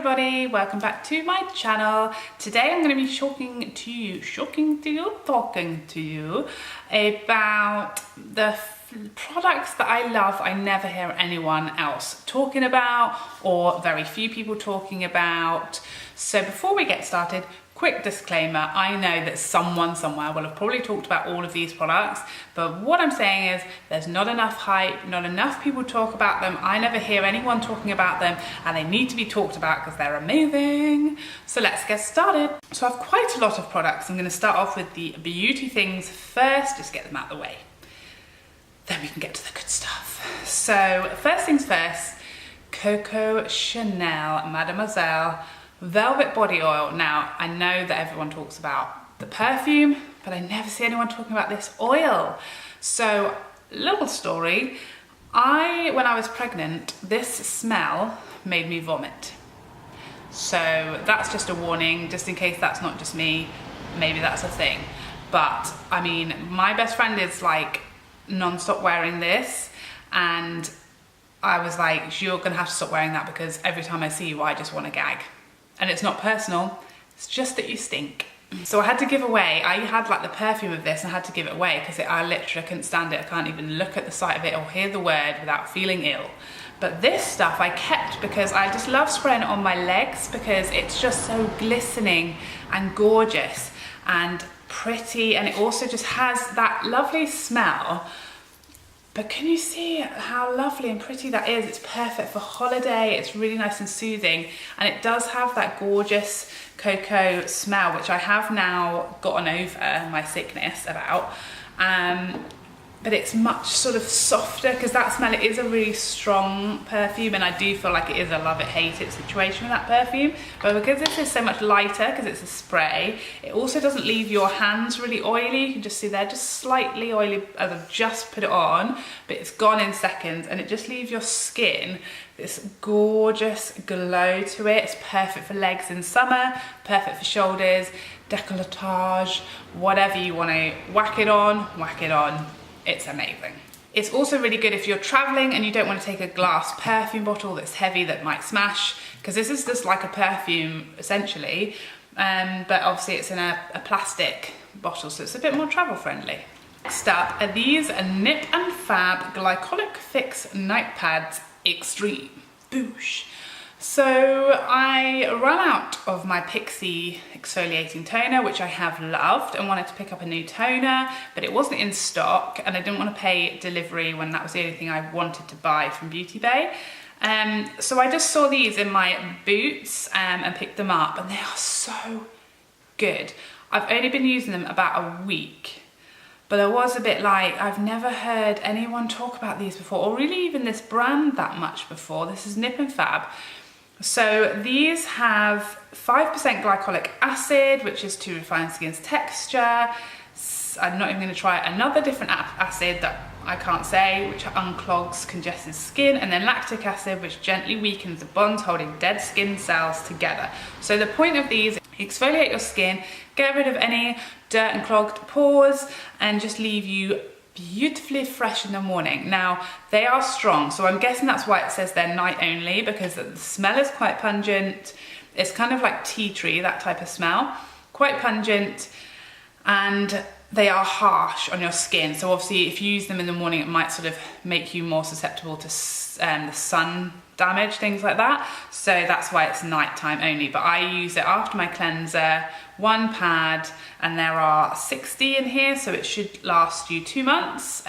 everybody, welcome back to my channel. Today I'm going to be talking to you about the products that I love. I never hear anyone else talking about, or very few people talking about. So before we get started, quick disclaimer, I know that someone somewhere will have probably talked about all of these products, but what I'm saying is there's not enough hype, not enough people talk about them. I never hear anyone talking about them, and they need to be talked about because they're amazing. So let's get started. So I have quite a lot of products. I'm going to start off with the beauty things first, just get them out of the way. Then we can get to the good stuff. So first things first, Coco Chanel Mademoiselle Velvet Body Oil. Now, I know that everyone talks about the perfume, but I never see anyone talking about this oil. So, little story, when I was pregnant, this smell made me vomit. So that's just a warning, just in case that's not just me, maybe that's a thing. But, I mean, my best friend is like non-stop wearing this, and I was like, you're gonna have to stop wearing that because every time I see you, I just want to gag. And it's not personal, it's just that you stink. So I had to give away, I had like the perfume of this and I had to give it away because I literally couldn't stand it. I can't even look at the sight of it or hear the word without feeling ill. But this stuff I kept because I just love spraying it on my legs because it's just so glistening and gorgeous and pretty, and it also just has that lovely smell. But can you see how lovely and pretty that is? It's perfect for holiday, it's really nice and soothing, and it does have that gorgeous cocoa smell, which I have now gotten over my sickness about. But it's much sort of softer because that smell, it is a really strong perfume, and I do feel like it is a love it, hate it situation with that perfume. But because this is so much lighter, because it's a spray, it also doesn't leave your hands really oily. You can just see they're just slightly oily as I've just put it on, but it's gone in seconds, and it just leaves your skin this gorgeous glow to it. It's perfect for legs in summer, perfect for shoulders, décolletage, whatever you want to whack it on, whack it on. It's amazing. It's also really good if you're traveling and you don't want to take a glass perfume bottle that's heavy that might smash, because this is just like a perfume essentially, but obviously it's in a plastic bottle, so it's a bit more travel friendly. Next up are these Nip and Fab Glycolic Fix Night Pads Extreme. Boosh. So I ran out of my Pixie exfoliating toner, which I have loved, and wanted to pick up a new toner, but it wasn't in stock and I didn't want to pay delivery when that was the only thing I wanted to buy from Beauty Bay. So I just saw these in my Boots and picked them up, and they are so good. I've only been using them about a week, but I was a bit like, I've never heard anyone talk about these before, or really even this brand that much before. This is Nip and Fab. So these have 5% glycolic acid, which is to refine skin's texture. I'm not even going to try another different acid that I can't say, which unclogs congested skin, and then lactic acid, which gently weakens the bonds holding dead skin cells together. So the point of these, exfoliate your skin, get rid of any dirt and clogged pores, and just leave you beautifully fresh in the morning. Now, they are strong, so I'm guessing that's why it says they're night only, because the smell is quite pungent. It's kind of like tea tree, that type of smell. Quite pungent, and they are harsh on your skin. So obviously, if you use them in the morning, it might sort of make you more susceptible to the sun damage, things like that. So that's why it's nighttime only. But I use it after my cleanser, one pad, and there are 60 in here, so it should last you 2 months.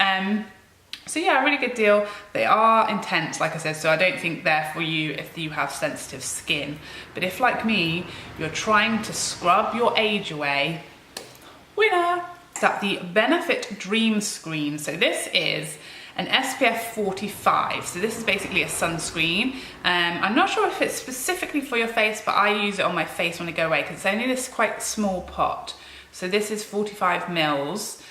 So yeah, really good deal. They are intense, like I said, so I don't think they're for you if you have sensitive skin. But if, like me, you're trying to scrub your age away, winner! Next up, the Benefit Dream Screen. So this is an SPF 45. So this is basically a sunscreen. I'm not sure if it's specifically for your face, but I use it on my face when I go away because it's only this quite small pot. So this is 45 mils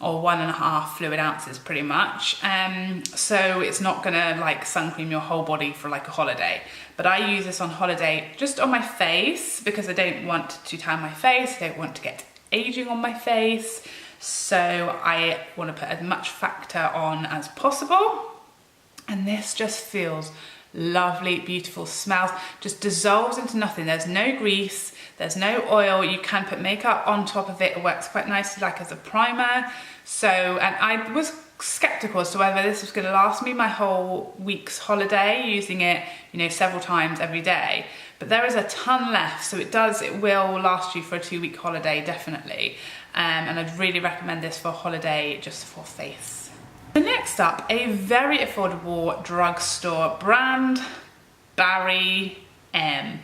or 1.5 fluid ounces pretty much. So it's not gonna like sun cream your whole body for like a holiday. But I use this on holiday just on my face because I don't want to tan my face, I don't want to get aging on my face. So I want to put as much factor on as possible. And this just feels lovely, beautiful smells, just dissolves into nothing. There's no grease, there's no oil. You can put makeup on top of it. It works quite nicely like as a primer. So, and I was skeptical as to whether this was going to last me my whole week's holiday, using it, you know, several times every day. But there is a ton left, so it will last you for a 2-week holiday, definitely. And I'd really recommend this for a holiday, just for face. So next up, a very affordable drugstore brand, Barry M.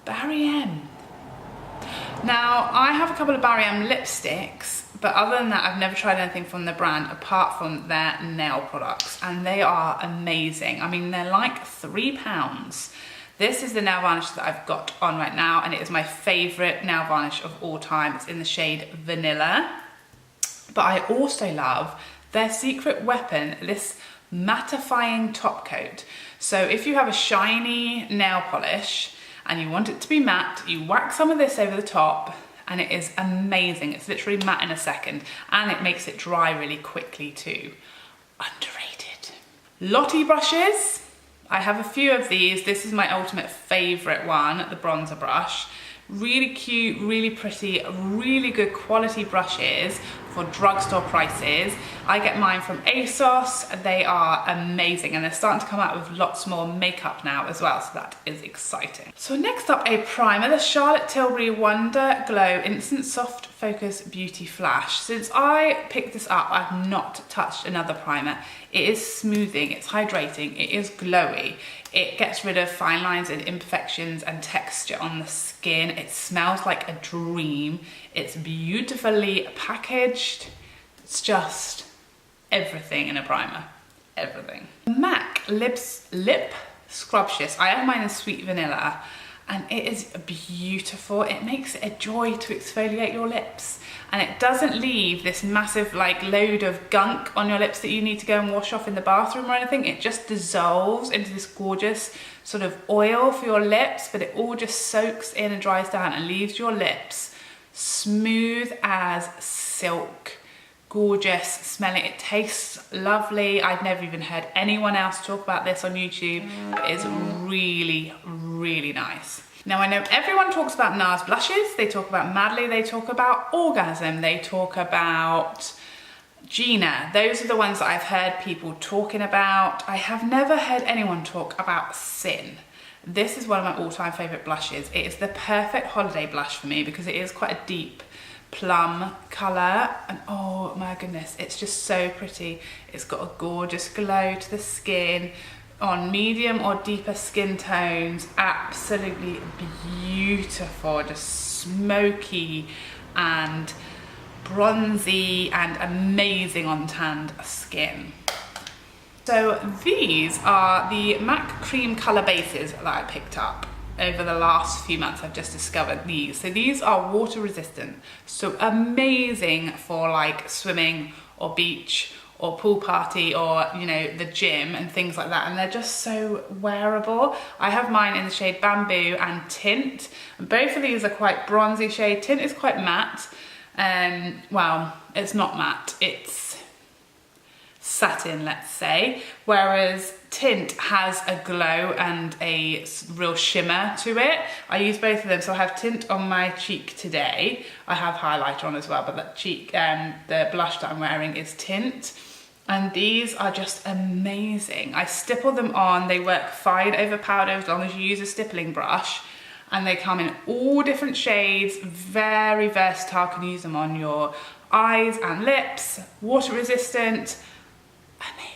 Barry M. Now, I have a couple of Barry M lipsticks, but other than that, I've never tried anything from the brand apart from their nail products, and they are amazing. I mean, they're like £3. This is the nail varnish that I've got on right now, and it is my favorite nail varnish of all time. It's in the shade Vanilla. But I also love their secret weapon, this mattifying top coat. So if you have a shiny nail polish and you want it to be matte, you whack some of this over the top and it is amazing. It's literally matte in a second, and it makes it dry really quickly too. Underrated. Lottie brushes. I have a few of these. This is my ultimate favorite one, the bronzer brush. Really cute, really pretty, really good quality brushes for drugstore prices. I get mine from ASOS. They are amazing, and they're starting to come out with lots more makeup now as well, so that is exciting. So next up, a primer, the Charlotte Tilbury Wonder Glow Instant Soft Focus Beauty Flash. Since I picked this up, I've not touched another primer. It is smoothing, it's hydrating, it is glowy. It gets rid of fine lines and imperfections and texture on the skin. It smells like a dream. It's beautifully packaged. It's just everything in a primer, everything. MAC Lip Scrumptious. I have mine in Sweet Vanilla, and it is beautiful. It makes it a joy to exfoliate your lips, and it doesn't leave this massive like load of gunk on your lips that you need to go and wash off in the bathroom or anything. It just dissolves into this gorgeous sort of oil for your lips, but it all just soaks in and dries down and leaves your lips smooth as silk. Gorgeous smelling. It tastes lovely. I've never even heard anyone else talk about this on YouTube, but it's really, really nice. Now, I know everyone talks about Nars blushes. They talk about Madly, they talk about Orgasm, they talk about Gina. Those are the ones that I've heard people talking about. I have never heard anyone talk about Sin. This is one of my all-time favorite blushes. It is the perfect holiday blush for me because it is quite a deep plum colour, and oh my goodness, it's just so pretty. It's got a gorgeous glow to the skin on medium or deeper skin tones. Absolutely beautiful, just smoky and bronzy and amazing on tanned skin. So these are the MAC cream colour bases that I picked up over the last few months. I've just discovered these. So these are water resistant, so amazing for like swimming or beach or pool party or, you know, the gym and things like that, and they're just so wearable. I have mine in the shade Bamboo and Tint, and both of these are quite bronzy shade. Tint is quite matte, well, it's not matte, it's satin, let's say, whereas Tint has a glow and a real shimmer to it. I use both of them, so I have Tint on my cheek today. I have highlighter on as well, but that cheek, the blush that I'm wearing is Tint, and these are just amazing. I stipple them on, they work fine over powder as long as you use a stippling brush, and they come in all different shades, very versatile. Can use them on your eyes and lips, water resistant, amazing.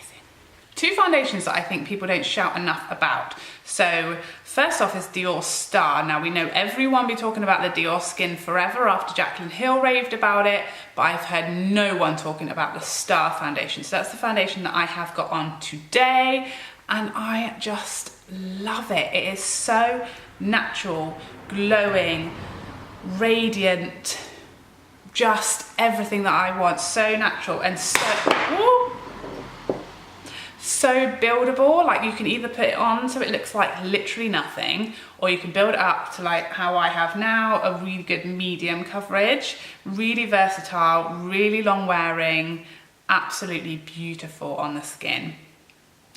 Two foundations that I think people don't shout enough about. So first off is Dior Star. Now, we know everyone be talking about the Diorskin forever after Jaclyn Hill raved about it, but I've heard no one talking about the Star foundation. So that's the foundation that I have got on today, and I just love it. It is so natural, glowing, radiant, just everything that I want. So natural and so buildable. Like, you can either put it on so it looks like literally nothing, or you can build it up to like how I have now, a really good medium coverage. Really versatile, really long wearing, absolutely beautiful on the skin.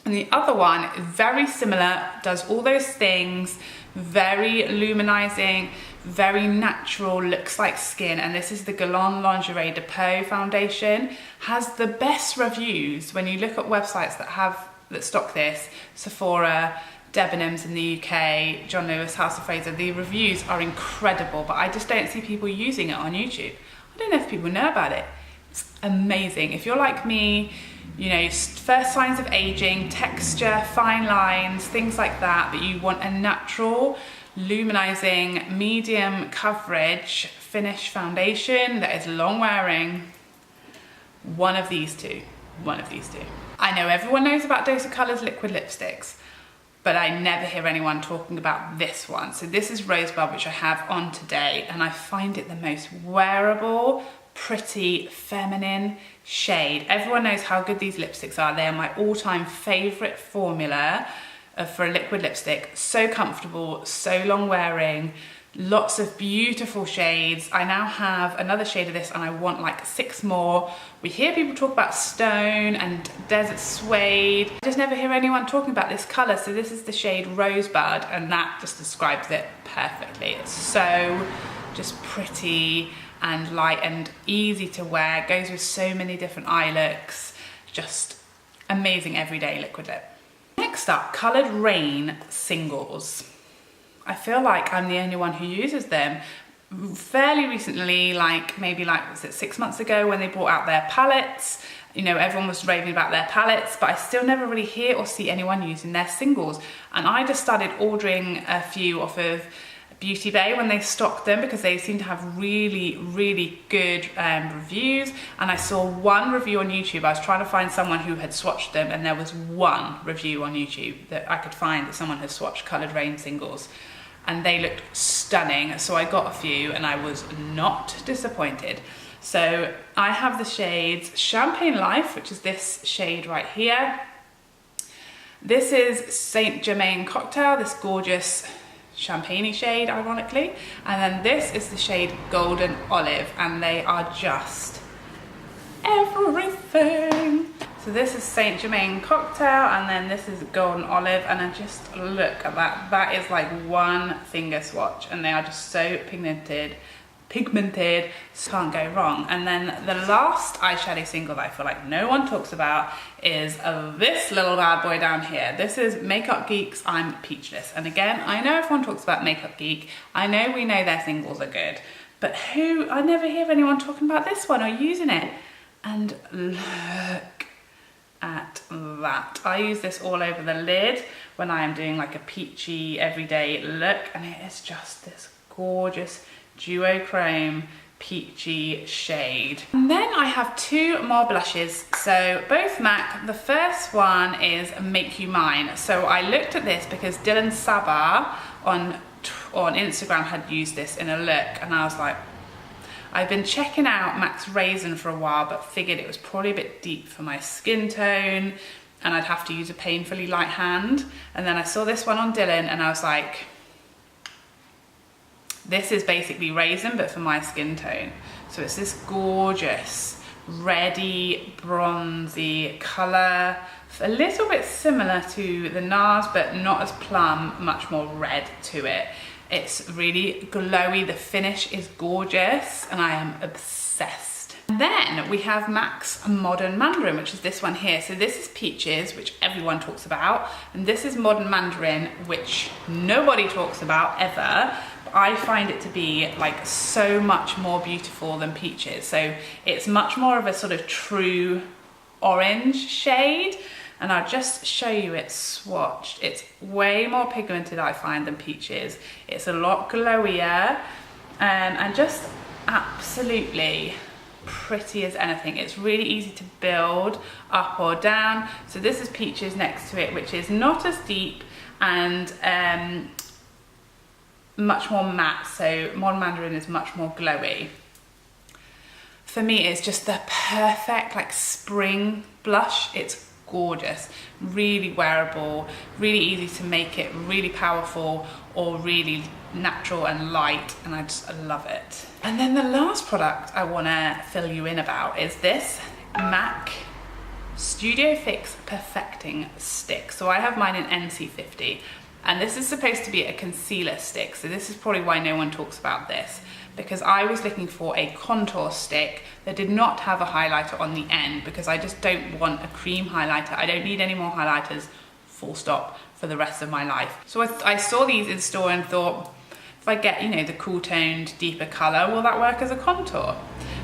And the other one is very similar, does all those things, very luminizing, very natural, looks like skin. And this is the Guerlain Lingerie de Peau foundation. Has the best reviews when you look at websites that stock this. Sephora, Debenhams in the UK, John Lewis, House of Fraser. The reviews are incredible, but I just don't see people using it on YouTube. I don't know if people know about it. It's amazing. If you're like me, you know, first signs of aging, texture, fine lines, things like that, but you want a natural, luminizing, medium coverage finish foundation that is long wearing, one of these two. I know everyone knows about Dose of Colours liquid lipsticks, but I never hear anyone talking about this one. So this is Rosebud, which I have on today, and I find it the most wearable, pretty, feminine shade. Everyone knows how good these lipsticks are. They are my all-time favorite formula for a liquid lipstick. So comfortable, so long wearing, lots of beautiful shades. I now have another shade of this and I want like 6 more. We hear people talk about stone and desert suede. I just never hear anyone talking about this color. So this is the shade Rosebud, and that just describes it perfectly. It's so just pretty and light and easy to wear, goes with so many different eye looks, just amazing everyday liquid lip. Next up, coloured raine singles. I feel like I'm the only one who uses them. Fairly recently, was it 6 months ago when they brought out their palettes, you know, everyone was raving about their palettes, but I still never really hear or see anyone using their singles. And I just started ordering a few off of Beauty Bay when they stocked them, because they seem to have really, really good reviews. And I saw one review on YouTube. I was trying to find someone who had swatched them, and there was one review on YouTube that I could find that someone had swatched coloured raine singles, and they looked stunning. So I got a few and I was not disappointed. So I have the shades Champagne Life, which is this shade right here. This is Saint Germain Cocktail, this gorgeous champagne-y shade, ironically. And then this is the shade Golden Olive, and they are just everything. So this is Saint Germain Cocktail, and then this is Golden Olive, and then just look at that. That is like one finger swatch, and they are just so pigmented, so can't go wrong. And then the last eyeshadow single that I feel like no one talks about is this little bad boy down here. This is Makeup Geek's I'm Peachless. And again, I know everyone talks about Makeup Geek. I know we know their singles are good, but I never hear anyone talking about this one or using it. And look at that. I use this all over the lid when I am doing like a peachy everyday look, and it is just this gorgeous duochrome peachy shade. And then I have 2 more blushes, so both MAC. The first one is Make You Mine. So I looked at this because Dylan Sabah on Instagram had used this in a look, and I was like, I've been checking out MAC's Raisin for a while, but figured it was probably a bit deep for my skin tone and I'd have to use a painfully light hand. And then I saw this one on Dylan and I was like, this is basically Raisin, but for my skin tone. So it's this gorgeous, reddy, bronzy colour, a little bit similar to the Nars, but not as plum, much more red to it. It's really glowy, the finish is gorgeous, and I am obsessed. And then we have MAC's Modern Mandarin, which is this one here. So this is Peaches, which everyone talks about, and this is Modern Mandarin, which nobody talks about ever. But I find it to be like so much more beautiful than Peaches. So it's much more of a sort of true orange shade. And I'll just show you it swatched. It's way more pigmented, I find, than Peaches. It's a lot glowier and just absolutely pretty as anything. It's really easy to build up or down. So this is Peaches next to it, which is not as deep and much more matte. So Modern Mandarin is much more glowy. For me, it's just the perfect like spring blush. It's gorgeous, really wearable, really easy to make it really powerful or really natural and light, and I love it. And then the last product I want to fill you in about is this MAC Studio Fix Perfecting Stick. So I have mine in NC50, and this is supposed to be a concealer stick. So this is probably why no one talks about this, because I was looking for a contour stick that did not have a highlighter on the end, because I just don't want a cream highlighter. I don't need any more highlighters, full stop, for the rest of my life. So I saw these in store and thought, if I get, you know, the cool toned, deeper color, will that work as a contour?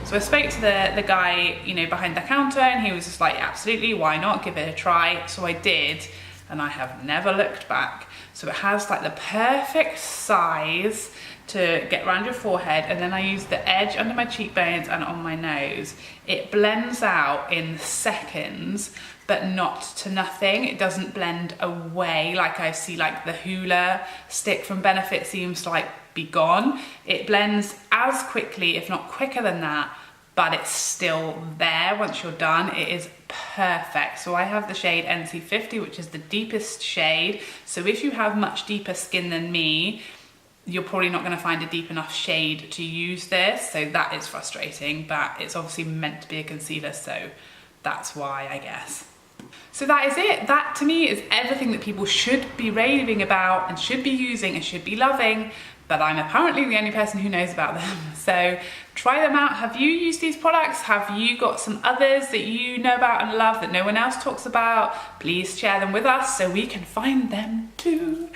So I spoke to the guy, you know, behind the counter, and he was just like, absolutely, why not? Give it a try. So I did, and I have never looked back. So it has like the perfect size to get around your forehead, and then I use the edge under my cheekbones and on my nose. It blends out in seconds, but not to nothing. It doesn't blend away like I see like the Hoola stick from Benefit seems to like be gone. It blends as quickly, if not quicker than that, but it's still there once you're done. It is perfect. So I have the shade NC50, which is the deepest shade. So if you have much deeper skin than me, you're probably not gonna find a deep enough shade to use this. So that is frustrating, but it's obviously meant to be a concealer, so that's why, I guess. So that is it. That to me is everything that people should be raving about and should be using and should be loving, but I'm apparently the only person who knows about them. So try them out. Have you used these products? Have you got some others that you know about and love that no one else talks about? Please share them with us so we can find them too.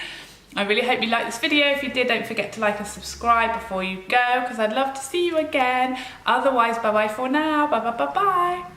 I really hope you liked this video. If you did, don't forget to like and subscribe before you go, because I'd love to see you again. Otherwise, bye bye for now. Bye bye bye bye.